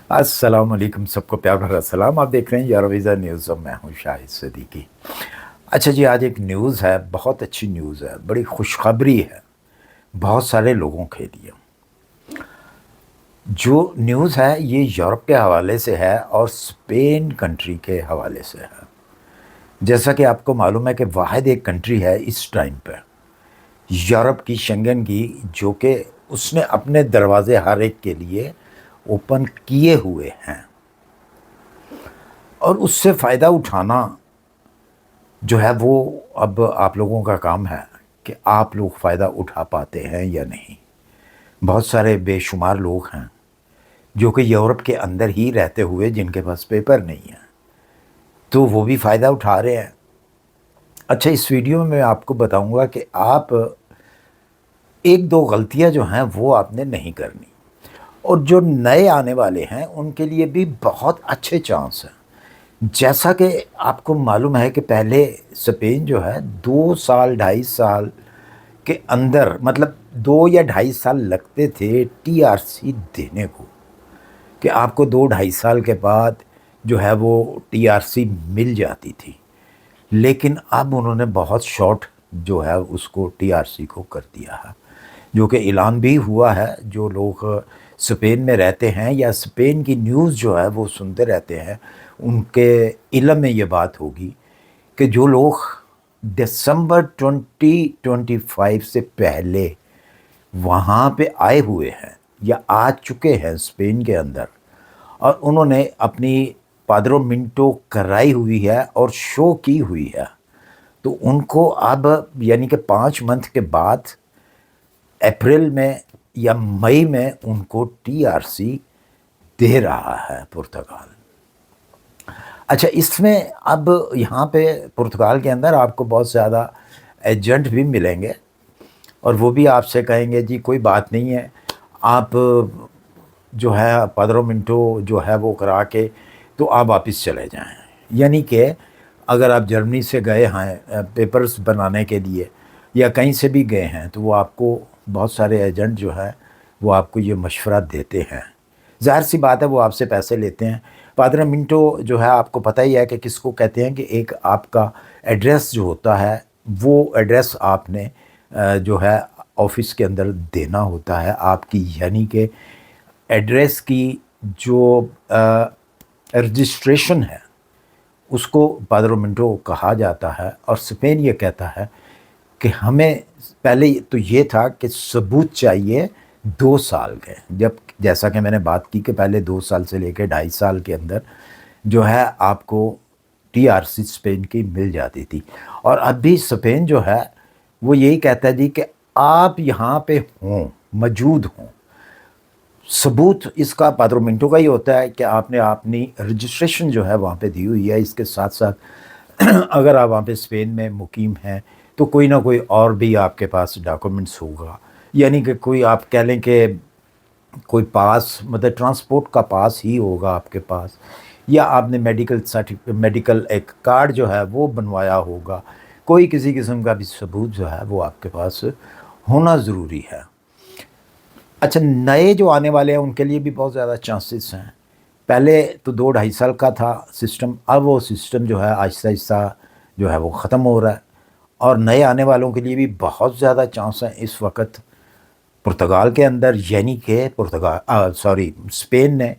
अस्सलाम वालेकुम, सबको प्यार भरा सलाम। आप देख रहे हैं यूरोवीज़ा न्यूज़ और मैं हूं शाहिद सदीकी। अच्छा जी, आज एक न्यूज़ है, बहुत अच्छी न्यूज़ है, बड़ी खुशखबरी है बहुत सारे लोगों के लिए। जो न्यूज़ है ये यूरोप के हवाले से है और स्पेन कंट्री के हवाले से है। जैसा कि आपको मालूम है कि वाहिद एक कंट्री है इस टाइम पर यूरोप की, शेंगन की, जो कि उसने अपने दरवाजे हर एक के लिए ओपन किए हुए हैं और उससे फ़ायदा उठाना जो है वो अब आप लोगों का काम है कि आप लोग फ़ायदा उठा पाते हैं या नहीं। बहुत सारे बेशुमार लोग हैं जो कि यूरोप के अंदर ही रहते हुए जिनके पास पेपर नहीं है, तो वो भी फ़ायदा उठा रहे हैं। अच्छा, इस वीडियो में मैं आपको बताऊंगा कि आप एक दो गलतियां जो हैं वो आपने नहीं करनी, और जो नए आने वाले हैं उनके लिए भी बहुत अच्छे चांस हैं। जैसा कि आपको मालूम है कि पहले स्पेन जो है 2 साल 2.5 साल के अंदर, मतलब 2 या 2.5 साल लगते थे टीआरसी देने को, कि आपको 2 ढाई साल के बाद जो है वो टीआरसी मिल जाती थी। लेकिन अब उन्होंने बहुत शॉर्ट जो है उसको टीआरसी को कर दिया है, जो कि ऐलान भी हुआ है। जो लोग स्पेन में रहते हैं या स्पेन की न्यूज़ जो है वो सुनते रहते हैं, उनके इल्म में ये बात होगी कि जो लोग दिसंबर 2025 से पहले वहाँ पे आए हुए हैं या आ चुके हैं स्पेन के अंदर, और उन्होंने अपनी पाद्रो मिंटो कराई हुई है और शो की हुई है, तो उनको अब यानी कि 5 मंथ के बाद अप्रैल में या मई में उनको टीआरसी दे रहा है पुर्तगाल। अच्छा, इसमें अब यहाँ पे पुर्तगाल के अंदर आपको बहुत ज़्यादा एजेंट भी मिलेंगे और वो भी आपसे कहेंगे जी कोई बात नहीं है, आप जो है 15 मिनटों जो है वो करा के तो आप वापस चले जाएं। यानी कि अगर आप जर्मनी से गए हैं पेपर्स बनाने के लिए या कहीं से भी गए हैं, तो वो आपको बहुत सारे एजेंट जो है वो आपको ये मशवरा देते हैं। ज़ाहिर सी बात है वो आपसे पैसे लेते हैं। 15 मिनटों जो है आपको पता ही है कि किसको कहते हैं, कि एक आपका एड्रेस जो होता है वो एड्रेस आपने जो है ऑफिस के अंदर देना होता है आपकी, यानी कि एड्रेस की जो रजिस्ट्रेशन है उसको पाद्रोमिंटो कहा जाता है। और स्पेन ये कहता है कि हमें पहले तो ये था कि सबूत चाहिए 2 साल के, जब जैसा कि मैंने बात की कि पहले 2 साल से लेकर 2.5 साल के अंदर जो है आपको टीआरसी स्पेन की मिल जाती थी। और अब भी स्पेन जो है वो यही कहता है जी कि आप यहाँ पे हों, मौजूद हों। सबूत इसका पाद्रोमिंटो का ही होता है कि आपने अपनी रजिस्ट्रेशन जो है वहाँ पे दी हुई है। इसके साथ साथ अगर आप वहाँ पे स्पेन में मुकीम हैं तो कोई ना कोई और भी आपके पास डॉक्यूमेंट्स होगा, यानी कि कोई आप कह लें कि कोई पास, मतलब ट्रांसपोर्ट का पास ही होगा आपके पास, या आपने मेडिकल एक कार्ड जो है वो बनवाया होगा। कोई किसी किस्म का भी सबूत जो है वो आपके पास होना ज़रूरी है। अच्छा, नए जो आने वाले हैं उनके लिए भी बहुत ज़्यादा चांसेस हैं। पहले तो 2 ढाई साल का था सिस्टम, अब वो सिस्टम जो है आहिस्ता आहिस्ता जो है वो ख़त्म हो रहा है, और नए आने वालों के लिए भी बहुत ज़्यादा चांस हैं इस वक्त पुर्तगाल के अंदर। यानी कि स्पेन ने,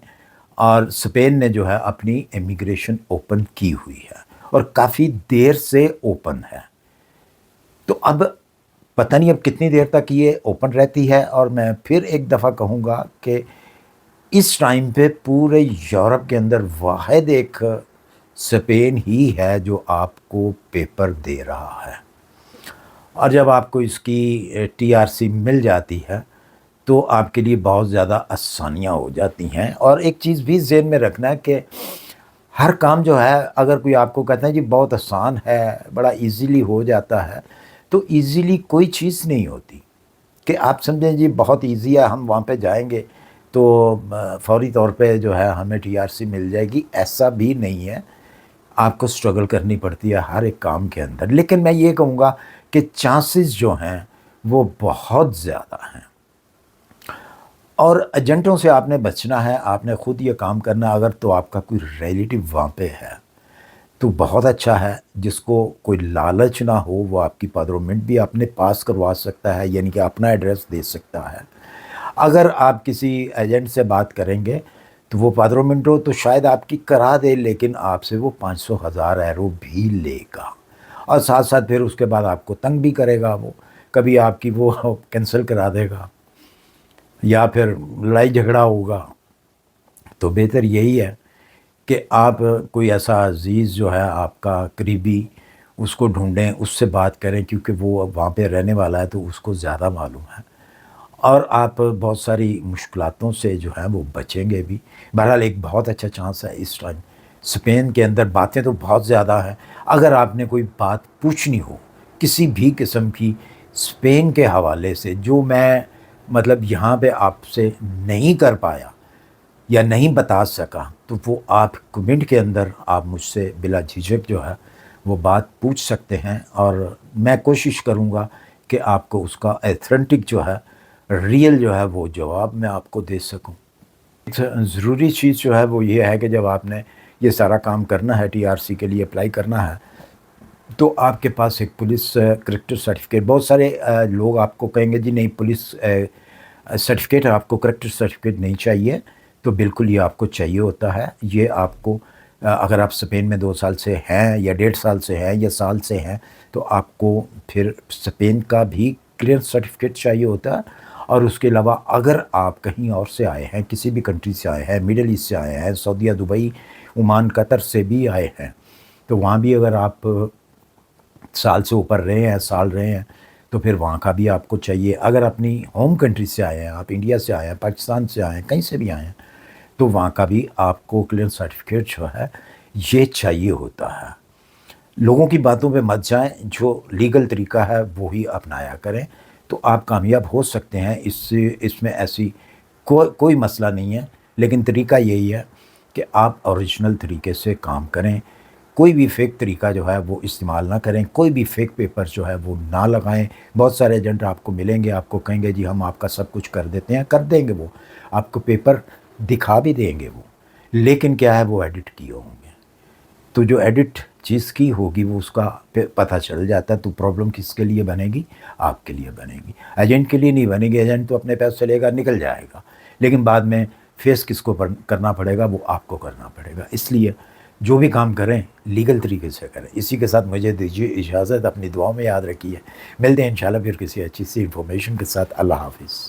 और स्पेन ने जो है अपनी इमिग्रेशन ओपन की हुई है और काफ़ी देर से ओपन है। तो अब पता नहीं अब कितनी देर तक ये ओपन रहती है। और मैं फिर एक दफ़ा कहूँगा कि इस टाइम पे पूरे यूरोप के अंदर वाहिद एक स्पेन ही है जो आपको पेपर दे रहा है, और जब आपको इसकी टीआरसी मिल जाती है तो आपके लिए बहुत ज़्यादा आसानियाँ हो जाती हैं। और एक चीज़ भी ज़हन में रखना है कि हर काम जो है, अगर कोई आपको कहता है जी बहुत आसान है, बड़ा इजीली हो जाता है, तो इजीली कोई चीज़ नहीं होती कि आप समझें जी बहुत इजी है, हम वहाँ पे जाएंगे तो फौरी तौर पे जो है हमें टीआरसी मिल जाएगी, ऐसा भी नहीं है। आपको स्ट्रगल करनी पड़ती है हर एक काम के अंदर। लेकिन मैं ये कहूँगा कि चांसेस जो हैं वो बहुत ज़्यादा हैं। اور ایجنٹوں سے آپ نے بچنا ہے، آپ نے خود یہ کام کرنا. اگر تو آپ کا کوئی ریلیٹیو وہاں پہ ہے تو بہت اچھا ہے. جس کو کوئی لالچ نہ ہو وہ آپ کی پادرومنٹ بھی اپنے پاس کروا سکتا ہے، یعنی کہ اپنا ایڈریس دے سکتا ہے. اگر آپ کسی ایجنٹ سے بات کریں گے تو وہ پادرومنٹ ہو تو شاید آپ کی کرا دے، لیکن آپ سے وہ 500,000 € بھی لے گا، اور ساتھ ساتھ پھر اس کے بعد آپ کو تنگ بھی کرے گا. وہ کبھی آپ کی وہ کینسل کرا دے گا یا پھر لڑائی جھگڑا ہوگا. تو بہتر یہی ہے کہ آپ کوئی ایسا عزیز جو ہے آپ کا قریبی، اس کو ڈھونڈیں، اس سے بات کریں، کیونکہ وہ وہاں پہ رہنے والا ہے تو اس کو زیادہ معلوم ہے، اور آپ بہت ساری مشکلاتوں سے جو ہیں وہ بچیں گے بھی. بہرحال ایک بہت اچھا چانس ہے اس ٹائم. اسپین کے اندر باتیں تو بہت زیادہ ہیں. اگر آپ نے کوئی بات پوچھنی ہو کسی بھی قسم کی اسپین کے حوالے سے، جو میں مطلب یہاں پہ آپ سے نہیں کر پایا یا نہیں بتا سکا، تو وہ آپ کمنٹ کے اندر آپ مجھ سے بلا جھجھک جو ہے وہ بات پوچھ سکتے ہیں، اور میں کوشش کروں گا کہ آپ کو اس کا ایتھنٹک جو ہے، ریئل جو ہے وہ جواب میں آپ کو دے سکوں. ضروری چیز جو ہے وہ یہ ہے کہ جب آپ نے یہ سارا کام کرنا ہے، ٹی آر سی کے لیے اپلائی کرنا ہے، تو آپ کے پاس ایک پولیس کریکٹر سرٹیفکیٹ. بہت سارے لوگ آپ کو کہیں گے جی نہیں، پولیس سرٹیفکیٹ آپ کو کریکٹر سرٹیفکیٹ نہیں چاہیے. تو بالکل یہ آپ کو چاہیے ہوتا ہے. یہ آپ کو اگر آپ اسپین میں 2 سال سے ہیں یا 1.5 سال سے ہیں یا سال سے ہیں، تو آپ کو پھر اسپین کا بھی کلیئرنس سرٹیفکیٹ چاہیے ہوتا ہے. اور اس کے علاوہ اگر آپ کہیں اور سے آئے ہیں، کسی بھی کنٹری سے آئے ہیں، میڈل ایسٹ سے آئے ہیں، سعودیہ، دبئی، عمان، قطر سے بھی آئے ہیں، تو وہاں بھی اگر آپ سال سے اوپر رہے ہیں، سال رہے ہیں، تو پھر وہاں کا بھی آپ کو چاہیے. اگر اپنی ہوم کنٹری سے آئے ہیں، آپ انڈیا سے آئے ہیں، پاکستان سے آئے ہیں، کہیں سے بھی آئے ہیں، تو وہاں کا بھی آپ کو کلیئرنس سرٹیفکیٹ جو ہے یہ چاہیے ہوتا ہے. لوگوں کی باتوں پہ مت جائیں، جو لیگل طریقہ ہے وہی اپنایا کریں، تو آپ کامیاب ہو سکتے ہیں. اس میں ایسی کوئی مسئلہ نہیں ہے، لیکن طریقہ یہی ہے کہ آپ اوریجنل طریقے سے کام کریں. کوئی بھی فیک طریقہ جو ہے وہ استعمال نہ کریں، کوئی بھی فیک پیپر جو ہے وہ نہ لگائیں. بہت سارے ایجنٹ آپ کو ملیں گے، آپ کو کہیں گے جی ہم آپ کا سب کچھ کر دیتے ہیں، کر دیں گے. وہ آپ کو پیپر دکھا بھی دیں گے وہ، لیکن کیا ہے وہ ایڈٹ کیے ہوں گے. تو جو ایڈٹ چیز کی ہوگی وہ اس کا پتہ چل جاتا ہے. تو پرابلم کس کے لیے بنے گی؟ آپ کے لیے بنے گی، ایجنٹ کے لیے نہیں بنے گی. ایجنٹ تو اپنے پیسے لے گا، نکل جائے گا، لیکن بعد میں فیس کس کو کرنا پڑے گا؟ وہ آپ کو کرنا پڑے گا. اس لیے جو بھی کام کریں لیگل طریقے سے کریں. اسی کے ساتھ مجھے دیجیے اجازت، اپنی دعاؤں میں یاد رکھیے. ملتے ہیں انشاءاللہ پھر کسی اچھی سی انفارمیشن کے ساتھ. اللہ حافظ.